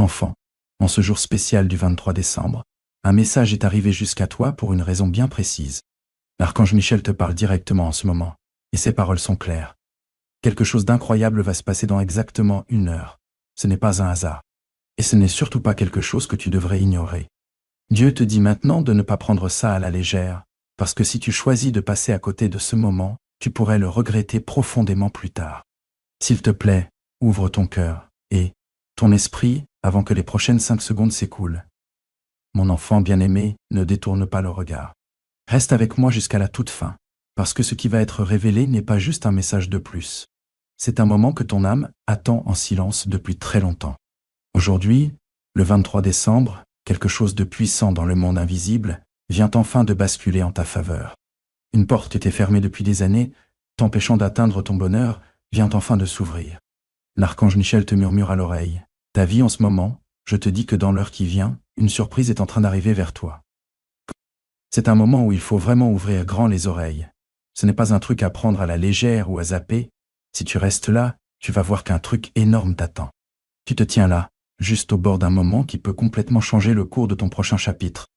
enfant, en ce jour spécial du 23 décembre, un message est arrivé jusqu'à toi pour une raison bien précise. L'archange Michel te parle directement en ce moment, et ses paroles sont claires. Quelque chose d'incroyable va se passer dans exactement 1 heure. Ce n'est pas un hasard. Et ce n'est surtout pas quelque chose que tu devrais ignorer. Dieu te dit maintenant de ne pas prendre ça à la légère, parce que si tu choisis de passer à côté de ce moment, tu pourrais le regretter profondément plus tard. S'il te plaît, ouvre ton cœur et ton esprit avant que les prochaines 5 secondes s'écoulent. Mon enfant bien-aimé, ne détourne pas le regard. Reste avec moi jusqu'à la toute fin, parce que ce qui va être révélé n'est pas juste un message de plus. C'est un moment que ton âme attend en silence depuis très longtemps. Aujourd'hui, le 23 décembre, quelque chose de puissant dans le monde invisible vient enfin de basculer en ta faveur. Une porte était fermée depuis des années, t'empêchant d'atteindre ton bonheur, vient enfin de s'ouvrir. L'archange Michel te murmure à l'oreille. Ta vie en ce moment, je te dis que dans l'heure qui vient, une surprise est en train d'arriver vers toi. C'est un moment où il faut vraiment ouvrir grand les oreilles. Ce n'est pas un truc à prendre à la légère ou à zapper. Si tu restes là, tu vas voir qu'un truc énorme t'attend. Tu te tiens là, juste au bord d'un moment qui peut complètement changer le cours de ton prochain chapitre.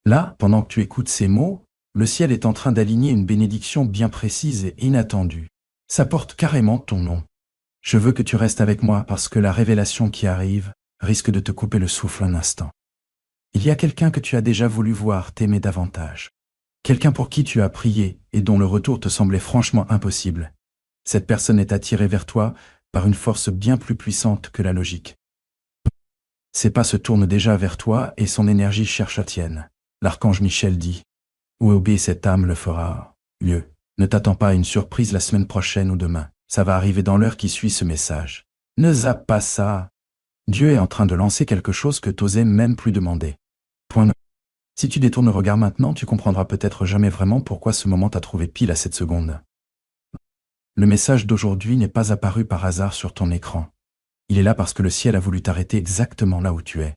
Là, pendant que tu écoutes ces mots, le ciel est en train d'aligner une bénédiction bien précise et inattendue. Ça porte carrément ton nom. Je veux que tu restes avec moi parce que la révélation qui arrive risque de te couper le souffle un instant. Il y a quelqu'un que tu as déjà voulu voir t'aimer davantage. Quelqu'un pour qui tu as prié et dont le retour te semblait franchement impossible. Cette personne est attirée vers toi par une force bien plus puissante que la logique. Ses pas se tournent déjà vers toi et son énergie cherche la tienne. L'archange Michel dit « Où obéit cette âme le fera mieux. Ne t'attends pas à une surprise la semaine prochaine ou demain. Ça va arriver dans l'heure qui suit ce message. Ne zappe pas ça. Dieu est en train de lancer quelque chose que t'osais même plus demander. Point. Si tu détournes le regard maintenant, tu comprendras peut-être jamais vraiment pourquoi ce moment t'a trouvé pile à cette seconde. Le message d'aujourd'hui n'est pas apparu par hasard sur ton écran. Il est là parce que le ciel a voulu t'arrêter exactement là où tu es.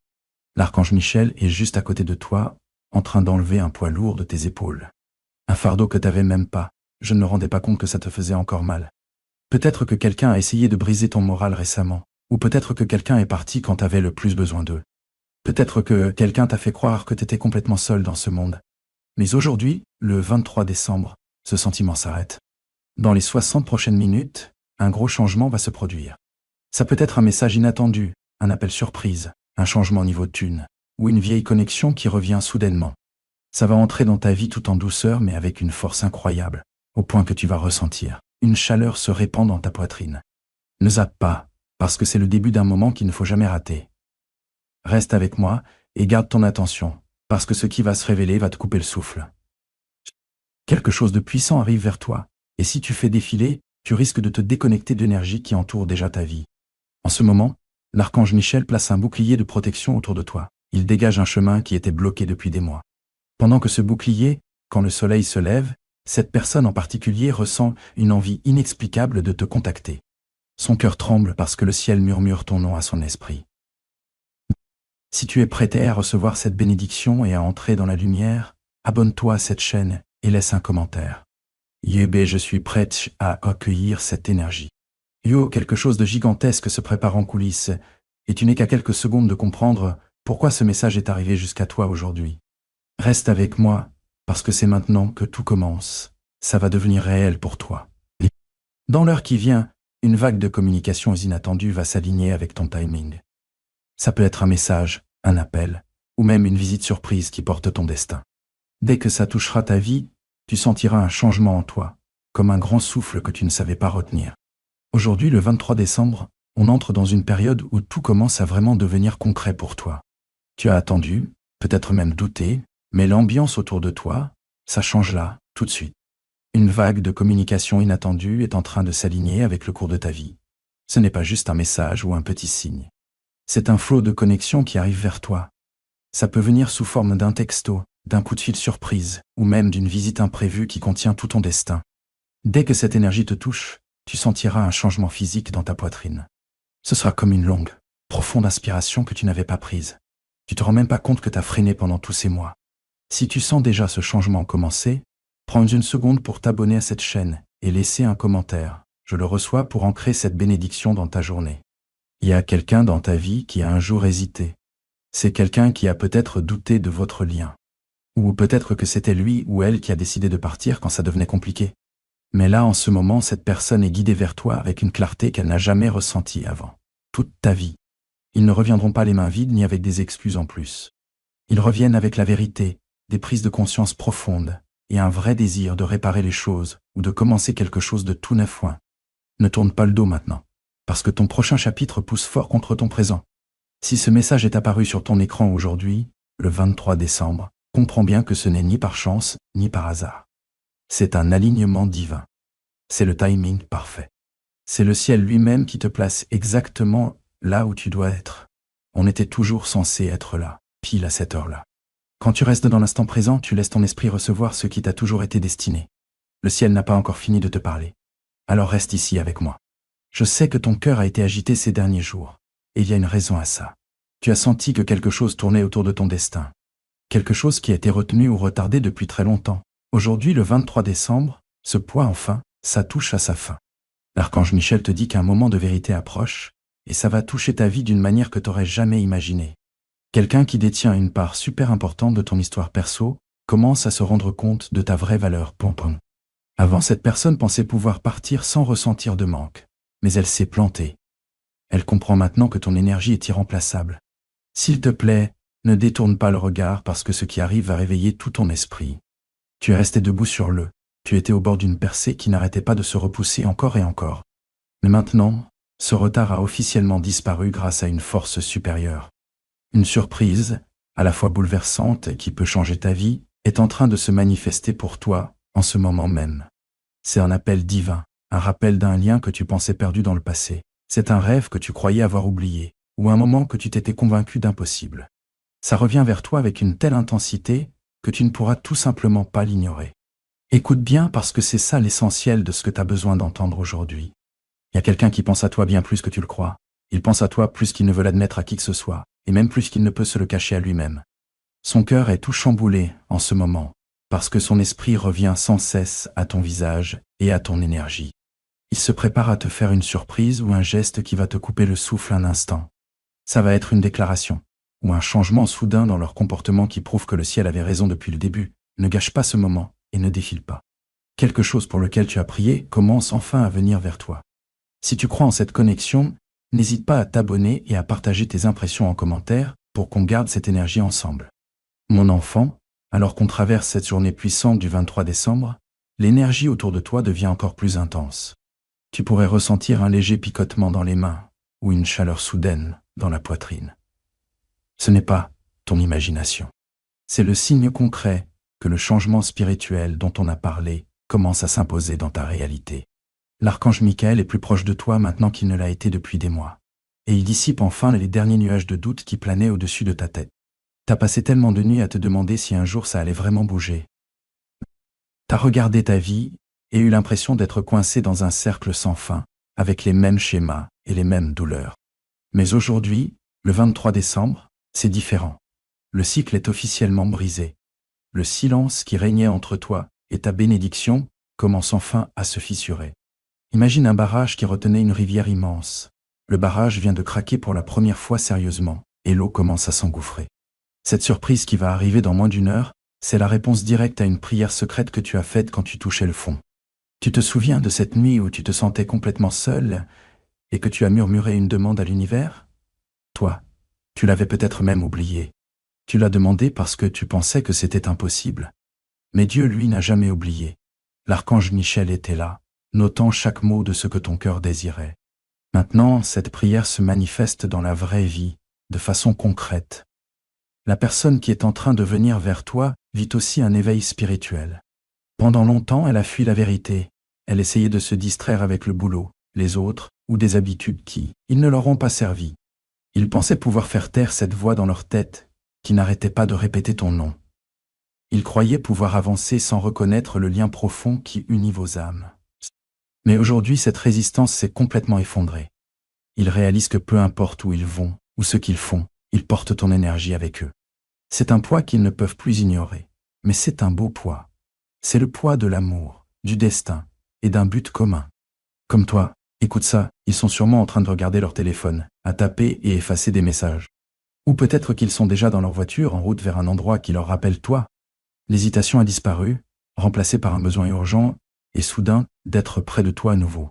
L'archange Michel est juste à côté de toi, en train d'enlever un poids lourd de tes épaules. Un fardeau que t'avais même pas. Je ne me rendais pas compte que ça te faisait encore mal. Peut-être que quelqu'un a essayé de briser ton moral récemment, ou peut-être que quelqu'un est parti quand t'avais le plus besoin d'eux. Peut-être que quelqu'un t'a fait croire que t'étais complètement seul dans ce monde. Mais aujourd'hui, le 23 décembre, ce sentiment s'arrête. Dans les 60 prochaines minutes, un gros changement va se produire. Ça peut être un message inattendu, un appel surprise, un changement au niveau de thune, ou une vieille connexion qui revient soudainement. Ça va entrer dans ta vie tout en douceur mais avec une force incroyable, au point que tu vas ressentir une chaleur se répand dans ta poitrine. Ne zappe pas, parce que c'est le début d'un moment qu'il ne faut jamais rater. Reste avec moi et garde ton attention, parce que ce qui va se révéler va te couper le souffle. Quelque chose de puissant arrive vers toi, et si tu fais défiler, tu risques de te déconnecter d'énergie qui entoure déjà ta vie. En ce moment, l'archange Michel place un bouclier de protection autour de toi. Il dégage un chemin qui était bloqué depuis des mois. Pendant que ce bouclier, quand le soleil se lève, cette personne en particulier ressent une envie inexplicable de te contacter. Son cœur tremble parce que le ciel murmure ton nom à son esprit. Si tu es prêt à recevoir cette bénédiction et à entrer dans la lumière, abonne-toi à cette chaîne et laisse un commentaire. Yébé, je suis prête à accueillir cette énergie. Yo, quelque chose de gigantesque se prépare en coulisses, et tu n'es qu'à quelques secondes de comprendre pourquoi ce message est arrivé jusqu'à toi aujourd'hui. Reste avec moi, parce que c'est maintenant que tout commence. Ça va devenir réel pour toi. Dans l'heure qui vient, une vague de communications inattendues va s'aligner avec ton timing. Ça peut être un message, un appel, ou même une visite surprise qui porte ton destin. Dès que ça touchera ta vie, tu sentiras un changement en toi, comme un grand souffle que tu ne savais pas retenir. Aujourd'hui, le 23 décembre, on entre dans une période où tout commence à vraiment devenir concret pour toi. Tu as attendu, peut-être même douté, mais l'ambiance autour de toi, ça change là, tout de suite. Une vague de communication inattendue est en train de s'aligner avec le cours de ta vie. Ce n'est pas juste un message ou un petit signe. C'est un flot de connexion qui arrive vers toi. Ça peut venir sous forme d'un texto, d'un coup de fil surprise, ou même d'une visite imprévue qui contient tout ton destin. Dès que cette énergie te touche, tu sentiras un changement physique dans ta poitrine. Ce sera comme une longue, profonde inspiration que tu n'avais pas prise. Tu te rends même pas compte que tu as freiné pendant tous ces mois. Si tu sens déjà ce changement commencer, prends une seconde pour t'abonner à cette chaîne et laisser un commentaire. Je le reçois pour ancrer cette bénédiction dans ta journée. Il y a quelqu'un dans ta vie qui a un jour hésité. C'est quelqu'un qui a peut-être douté de votre lien. Ou peut-être que c'était lui ou elle qui a décidé de partir quand ça devenait compliqué. Mais là, en ce moment, cette personne est guidée vers toi avec une clarté qu'elle n'a jamais ressentie avant. Toute ta vie. Ils ne reviendront pas les mains vides ni avec des excuses en plus. Ils reviennent avec la vérité, des prises de conscience profondes, et un vrai désir de réparer les choses ou de commencer quelque chose de tout neuf. Ne tourne pas le dos maintenant, parce que ton prochain chapitre pousse fort contre ton présent. Si ce message est apparu sur ton écran aujourd'hui, le 23 décembre, comprends bien que ce n'est ni par chance, ni par hasard. C'est un alignement divin. C'est le timing parfait. C'est le ciel lui-même qui te place exactement là où tu dois être. On était toujours censé être là, pile à cette heure-là. Quand tu restes dans l'instant présent, tu laisses ton esprit recevoir ce qui t'a toujours été destiné. Le ciel n'a pas encore fini de te parler. Alors reste ici avec moi. Je sais que ton cœur a été agité ces derniers jours, et il y a une raison à ça. Tu as senti que quelque chose tournait autour de ton destin. Quelque chose qui a été retenu ou retardé depuis très longtemps. Aujourd'hui, le 23 décembre, ce poids enfin, ça touche à sa fin. L'archange Michel te dit qu'un moment de vérité approche, et ça va toucher ta vie d'une manière que t'aurais jamais imaginée. Quelqu'un qui détient une part super importante de ton histoire perso commence à se rendre compte de ta vraie valeur. Pompon. Avant, cette personne pensait pouvoir partir sans ressentir de manque, mais elle s'est plantée. Elle comprend maintenant que ton énergie est irremplaçable. S'il te plaît, ne détourne pas le regard parce que ce qui arrive va réveiller tout ton esprit. Tu es resté debout sur le, tu étais au bord d'une percée qui n'arrêtait pas de se repousser encore et encore. Mais maintenant, ce retard a officiellement disparu grâce à une force supérieure. Une surprise, à la fois bouleversante et qui peut changer ta vie, est en train de se manifester pour toi, en ce moment même. C'est un appel divin, un rappel d'un lien que tu pensais perdu dans le passé. C'est un rêve que tu croyais avoir oublié, ou un moment que tu t'étais convaincu d'impossible. Ça revient vers toi avec une telle intensité que tu ne pourras tout simplement pas l'ignorer. Écoute bien parce que c'est ça l'essentiel de ce que tu as besoin d'entendre aujourd'hui. Il y a quelqu'un qui pense à toi bien plus que tu le crois. Il pense à toi plus qu'il ne veut l'admettre à qui que ce soit, et même plus qu'il ne peut se le cacher à lui-même. Son cœur est tout chamboulé en ce moment, parce que son esprit revient sans cesse à ton visage et à ton énergie. Il se prépare à te faire une surprise ou un geste qui va te couper le souffle un instant. Ça va être une déclaration, ou un changement soudain dans leur comportement qui prouve que le ciel avait raison depuis le début. Ne gâche pas ce moment et ne défile pas. Quelque chose pour lequel tu as prié commence enfin à venir vers toi. Si tu crois en cette connexion, n'hésite pas à t'abonner et à partager tes impressions en commentaire pour qu'on garde cette énergie ensemble. Mon enfant, alors qu'on traverse cette journée puissante du 23 décembre, l'énergie autour de toi devient encore plus intense. Tu pourrais ressentir un léger picotement dans les mains ou une chaleur soudaine dans la poitrine. Ce n'est pas ton imagination. C'est le signe concret que le changement spirituel dont on a parlé commence à s'imposer dans ta réalité. L'archange Michael est plus proche de toi maintenant qu'il ne l'a été depuis des mois. Et il dissipe enfin les derniers nuages de doute qui planaient au-dessus de ta tête. T'as passé tellement de nuits à te demander si un jour ça allait vraiment bouger. T'as regardé ta vie et eu l'impression d'être coincé dans un cercle sans fin, avec les mêmes schémas et les mêmes douleurs. Mais aujourd'hui, le 23 décembre, c'est différent. Le cycle est officiellement brisé. Le silence qui régnait entre toi et ta bénédiction commence enfin à se fissurer. Imagine un barrage qui retenait une rivière immense. Le barrage vient de craquer pour la première fois sérieusement, et l'eau commence à s'engouffrer. Cette surprise qui va arriver dans moins d'une heure, c'est la réponse directe à une prière secrète que tu as faite quand tu touchais le fond. Tu te souviens de cette nuit où tu te sentais complètement seul et que tu as murmuré une demande à l'univers? Toi, tu l'avais peut-être même oublié. Tu l'as demandé parce que tu pensais que c'était impossible. Mais Dieu, lui, n'a jamais oublié. L'archange Michel était là, notant chaque mot de ce que ton cœur désirait. Maintenant, cette prière se manifeste dans la vraie vie, de façon concrète. La personne qui est en train de venir vers toi vit aussi un éveil spirituel. Pendant longtemps, elle a fui la vérité. Elle essayait de se distraire avec le boulot, les autres, ou des habitudes qui, ils ne leur ont pas servi. Ils pensaient pouvoir faire taire cette voix dans leur tête, qui n'arrêtait pas de répéter ton nom. Ils croyaient pouvoir avancer sans reconnaître le lien profond qui unit vos âmes. Mais aujourd'hui, cette résistance s'est complètement effondrée. Ils réalisent que peu importe où ils vont, ou ce qu'ils font, ils portent ton énergie avec eux. C'est un poids qu'ils ne peuvent plus ignorer, mais c'est un beau poids. C'est le poids de l'amour, du destin et d'un but commun. Comme toi, Écoute ça, ils sont sûrement en train de regarder leur téléphone, à taper et effacer des messages. Ou peut-être qu'ils sont déjà dans leur voiture en route vers un endroit qui leur rappelle toi. L'hésitation a disparu, remplacée par un besoin urgent et soudain d'être près de toi à nouveau.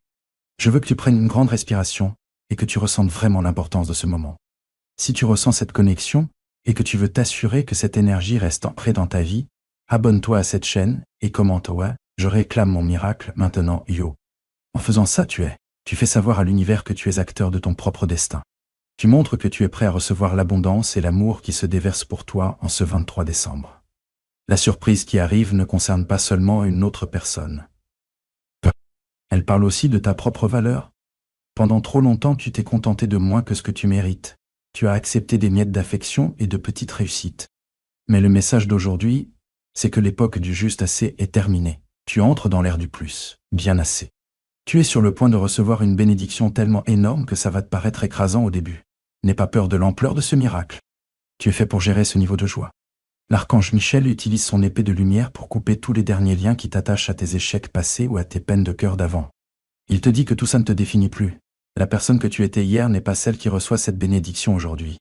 Je veux que tu prennes une grande respiration et que tu ressentes vraiment l'importance de ce moment. Si tu ressens cette connexion et que tu veux t'assurer que cette énergie reste ancrée dans ta vie, abonne-toi à cette chaîne et commente ouais, je réclame mon miracle maintenant yo. En faisant ça, tu fais savoir à l'univers que tu es acteur de ton propre destin. Tu montres que tu es prêt à recevoir l'abondance et l'amour qui se déversent pour toi en ce 23 décembre. La surprise qui arrive ne concerne pas seulement une autre personne. Elle parle aussi de ta propre valeur. Pendant trop longtemps, tu t'es contenté de moins que ce que tu mérites. Tu as accepté des miettes d'affection et de petites réussites. Mais le message d'aujourd'hui, c'est que l'époque du juste assez est terminée. Tu entres dans l'ère du plus, bien assez. Tu es sur le point de recevoir une bénédiction tellement énorme que ça va te paraître écrasant au début. N'aie pas peur de l'ampleur de ce miracle. Tu es fait pour gérer ce niveau de joie. L'archange Michel utilise son épée de lumière pour couper tous les derniers liens qui t'attachent à tes échecs passés ou à tes peines de cœur d'avant. Il te dit que tout ça ne te définit plus. La personne que tu étais hier n'est pas celle qui reçoit cette bénédiction aujourd'hui.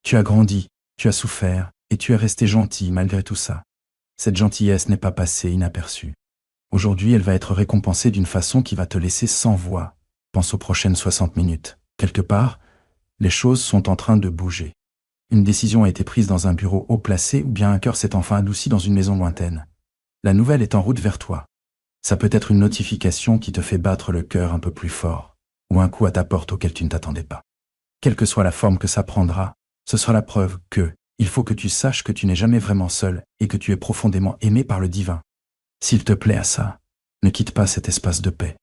Tu as grandi, tu as souffert, et tu es resté gentil malgré tout ça. Cette gentillesse n'est pas passée inaperçue. Aujourd'hui, elle va être récompensée d'une façon qui va te laisser sans voix. Pense aux prochaines 60 minutes. Quelque part, les choses sont en train de bouger. Une décision a été prise dans un bureau haut placé ou bien un cœur s'est enfin adouci dans une maison lointaine. La nouvelle est en route vers toi. Ça peut être une notification qui te fait battre le cœur un peu plus fort, ou un coup à ta porte auquel tu ne t'attendais pas. Quelle que soit la forme que ça prendra, ce sera la preuve que, il faut que tu saches que tu n'es jamais vraiment seul et que tu es profondément aimé par le divin. S'il te plaît à ça, ne quitte pas cet espace de paix.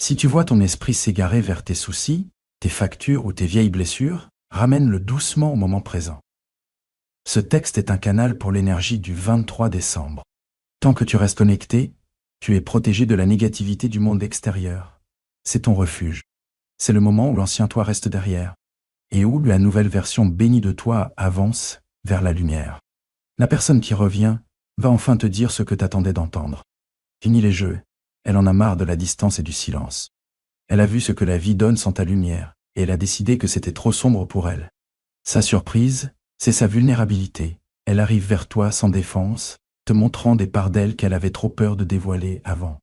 Si tu vois ton esprit s'égarer vers tes soucis, tes factures ou tes vieilles blessures, ramène-le doucement au moment présent. Ce texte est un canal pour l'énergie du 23 décembre. Tant que tu restes connecté, tu es protégé de la négativité du monde extérieur. C'est ton refuge. C'est le moment où l'ancien toi reste derrière, et où la nouvelle version bénie de toi avance vers la lumière. La personne qui revient va enfin te dire ce que t'attendais d'entendre. Fini les jeux, elle en a marre de la distance et du silence. Elle a vu ce que la vie donne sans ta lumière, et elle a décidé que c'était trop sombre pour elle. Sa surprise, c'est sa vulnérabilité. Elle arrive vers toi sans défense, te montrant des parts d'elle qu'elle avait trop peur de dévoiler avant.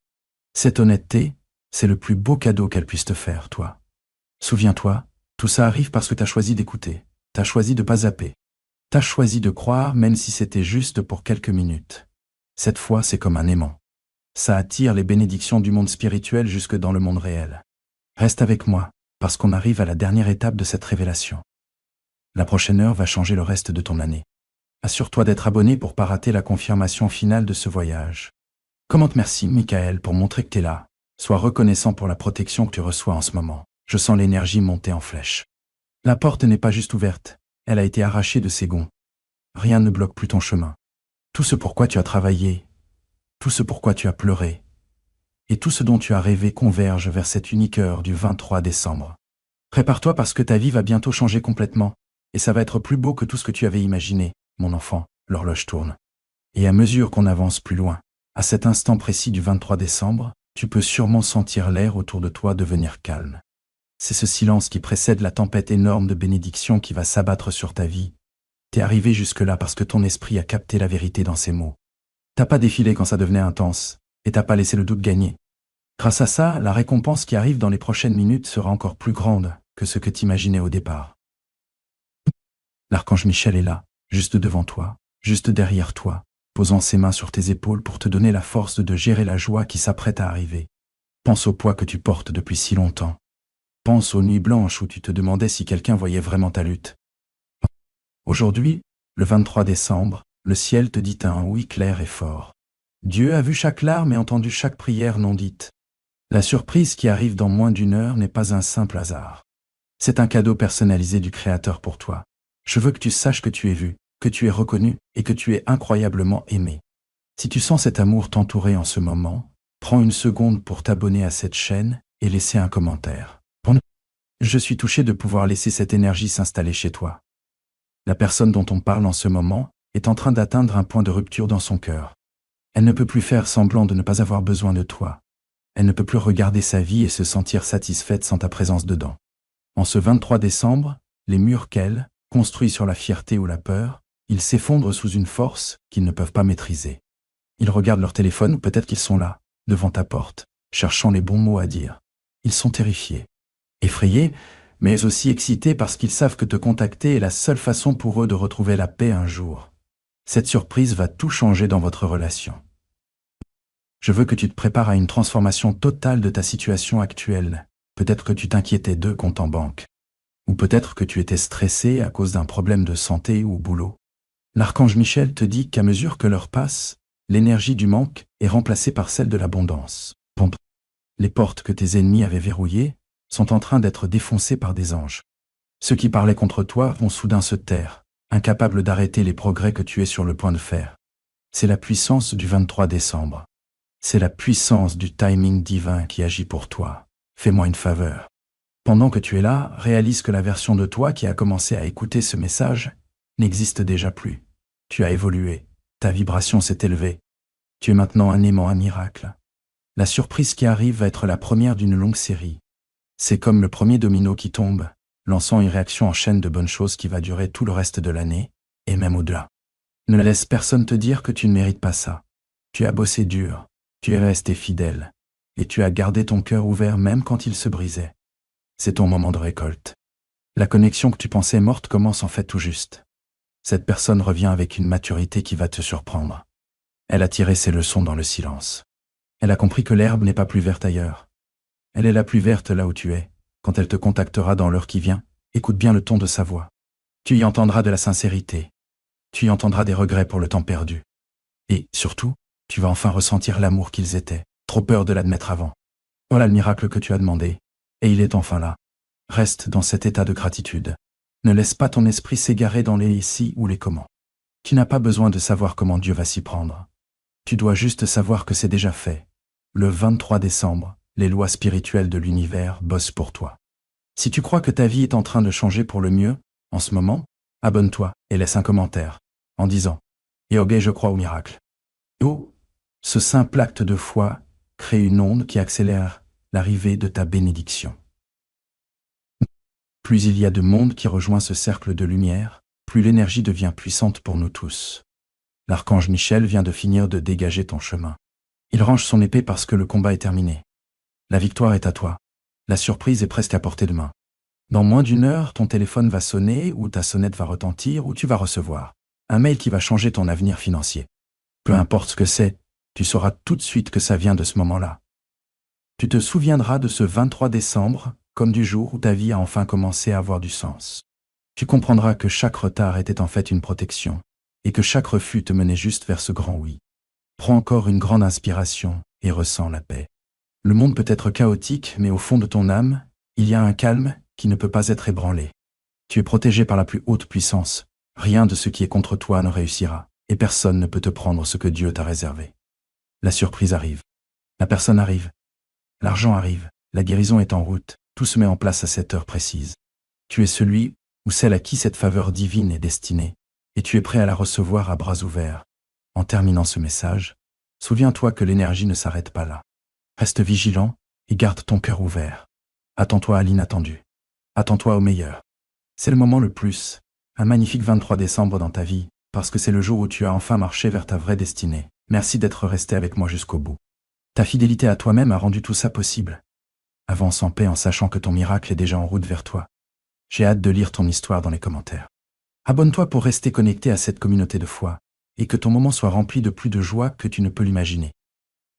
Cette honnêteté, c'est le plus beau cadeau qu'elle puisse te faire, toi. Souviens-toi, tout ça arrive parce que t'as choisi d'écouter, t'as choisi de pas zapper. T'as choisi de croire même si c'était juste pour quelques minutes. Cette fois, c'est comme un aimant. Ça attire les bénédictions du monde spirituel jusque dans le monde réel. Reste avec moi, parce qu'on arrive à la dernière étape de cette révélation. La prochaine heure va changer le reste de ton année. Assure-toi d'être abonné pour pas rater la confirmation finale de ce voyage. Commente merci, Michael, pour montrer que t'es là. Sois reconnaissant pour la protection que tu reçois en ce moment. Je sens l'énergie monter en flèche. La porte n'est pas juste ouverte, elle a été arrachée de ses gonds. Rien ne bloque plus ton chemin. Tout ce pourquoi tu as travaillé, tout ce pourquoi tu as pleuré, et tout ce dont tu as rêvé converge vers cette unique heure du 23 décembre. Prépare-toi parce que ta vie va bientôt changer complètement, et ça va être plus beau que tout ce que tu avais imaginé, mon enfant, l'horloge tourne. Et à mesure qu'on avance plus loin, à cet instant précis du 23 décembre, tu peux sûrement sentir l'air autour de toi devenir calme. C'est ce silence qui précède la tempête énorme de bénédiction qui va s'abattre sur ta vie. T'es arrivé jusque-là parce que ton esprit a capté la vérité dans ces mots. T'as pas défilé quand ça devenait intense, et t'as pas laissé le doute gagner. Grâce à ça, la récompense qui arrive dans les prochaines minutes sera encore plus grande que ce que t'imaginais au départ. L'archange Michel est là, juste devant toi, juste derrière toi, posant ses mains sur tes épaules pour te donner la force de gérer la joie qui s'apprête à arriver. Pense au poids que tu portes depuis si longtemps. Pense aux nuits blanches où tu te demandais si quelqu'un voyait vraiment ta lutte. Aujourd'hui, le 23 décembre, le ciel te dit un oui clair et fort. Dieu a vu chaque larme et entendu chaque prière non dite. La surprise qui arrive dans moins d'une heure n'est pas un simple hasard. C'est un cadeau personnalisé du Créateur pour toi. Je veux que tu saches que tu es vu, que tu es reconnu et que tu es incroyablement aimé. Si tu sens cet amour t'entourer en ce moment, prends une seconde pour t'abonner à cette chaîne et laisser un commentaire. Je suis touché de pouvoir laisser cette énergie s'installer chez toi. La personne dont on parle en ce moment est en train d'atteindre un point de rupture dans son cœur. Elle ne peut plus faire semblant de ne pas avoir besoin de toi. Elle ne peut plus regarder sa vie et se sentir satisfaite sans ta présence dedans. En ce 23 décembre, les murs qu'elle construit sur la fierté ou la peur, ils s'effondrent sous une force qu'ils ne peuvent pas maîtriser. Ils regardent leur téléphone ou peut-être qu'ils sont là, devant ta porte, cherchant les bons mots à dire. Ils sont terrifiés, effrayés, mais aussi excités parce qu'ils savent que te contacter est la seule façon pour eux de retrouver la paix un jour. Cette surprise va tout changer dans votre relation. Je veux que tu te prépares à une transformation totale de ta situation actuelle. Peut-être que tu t'inquiétais d'eux compte en banque. Ou peut-être que tu étais stressé à cause d'un problème de santé ou boulot. L'archange Michel te dit qu'à mesure que l'heure passe, l'énergie du manque est remplacée par celle de l'abondance. Les portes que tes ennemis avaient verrouillées sont en train d'être défoncées par des anges. Ceux qui parlaient contre toi vont soudain se taire, incapables d'arrêter les progrès que tu es sur le point de faire. C'est la puissance du 23 décembre. C'est la puissance du timing divin qui agit pour toi. Fais-moi une faveur. Pendant que tu es là, réalise que la version de toi qui a commencé à écouter ce message n'existe déjà plus. Tu as évolué. Ta vibration s'est élevée. Tu es maintenant un aimant, un miracle. La surprise qui arrive va être la première d'une longue série. C'est comme le premier domino qui tombe, lançant une réaction en chaîne de bonnes choses qui va durer tout le reste de l'année, et même au-delà. Ne laisse personne te dire que tu ne mérites pas ça. Tu as bossé dur, tu es resté fidèle, et tu as gardé ton cœur ouvert même quand il se brisait. C'est ton moment de récolte. La connexion que tu pensais morte commence en fait tout juste. Cette personne revient avec une maturité qui va te surprendre. Elle a tiré ses leçons dans le silence. Elle a compris que l'herbe n'est pas plus verte ailleurs. Elle est la plus verte là où tu es. Quand elle te contactera dans l'heure qui vient, écoute bien le ton de sa voix. Tu y entendras de la sincérité. Tu y entendras des regrets pour le temps perdu. Et, surtout, tu vas enfin ressentir l'amour qu'ils étaient, trop peur de l'admettre avant. Voilà le miracle que tu as demandé, et il est enfin là. Reste dans cet état de gratitude. Ne laisse pas ton esprit s'égarer dans les si ou les comment. Tu n'as pas besoin de savoir comment Dieu va s'y prendre. Tu dois juste savoir que c'est déjà fait. Le 23 décembre, les lois spirituelles de l'univers bossent pour toi. Si tu crois que ta vie est en train de changer pour le mieux, en ce moment, abonne-toi et laisse un commentaire, en disant « Yoga, je crois au miracle ». Oh, ce simple acte de foi crée une onde qui accélère l'arrivée de ta bénédiction. Plus il y a de monde qui rejoint ce cercle de lumière, plus l'énergie devient puissante pour nous tous. L'archange Michel vient de finir de dégager ton chemin. Il range son épée parce que le combat est terminé. La victoire est à toi. La surprise est presque à portée de main. Dans moins d'une heure, ton téléphone va sonner, ou ta sonnette va retentir, ou tu vas recevoir un mail qui va changer ton avenir financier. Peu importe ce que c'est, tu sauras tout de suite que ça vient de ce moment-là. Tu te souviendras de ce 23 décembre, comme du jour où ta vie a enfin commencé à avoir du sens. Tu comprendras que chaque retard était en fait une protection, et que chaque refus te menait juste vers ce grand oui. Prends encore une grande inspiration et ressens la paix. Le monde peut être chaotique, mais au fond de ton âme, il y a un calme qui ne peut pas être ébranlé. Tu es protégé par la plus haute puissance. Rien de ce qui est contre toi ne réussira, et personne ne peut te prendre ce que Dieu t'a réservé. La surprise arrive. La personne arrive. L'argent arrive. La guérison est en route. Tout se met en place à cette heure précise. Tu es celui ou celle à qui cette faveur divine est destinée, et tu es prêt à la recevoir à bras ouverts. En terminant ce message, souviens-toi que l'énergie ne s'arrête pas là. Reste vigilant et garde ton cœur ouvert. Attends-toi à l'inattendu. Attends-toi au meilleur. C'est le moment le plus, un magnifique 23 décembre dans ta vie, parce que c'est le jour où tu as enfin marché vers ta vraie destinée. Merci d'être resté avec moi jusqu'au bout. Ta fidélité à toi-même a rendu tout ça possible. Avance en paix en sachant que ton miracle est déjà en route vers toi. J'ai hâte de lire ton histoire dans les commentaires. Abonne-toi pour rester connecté à cette communauté de foi, et que ton moment soit rempli de plus de joie que tu ne peux l'imaginer.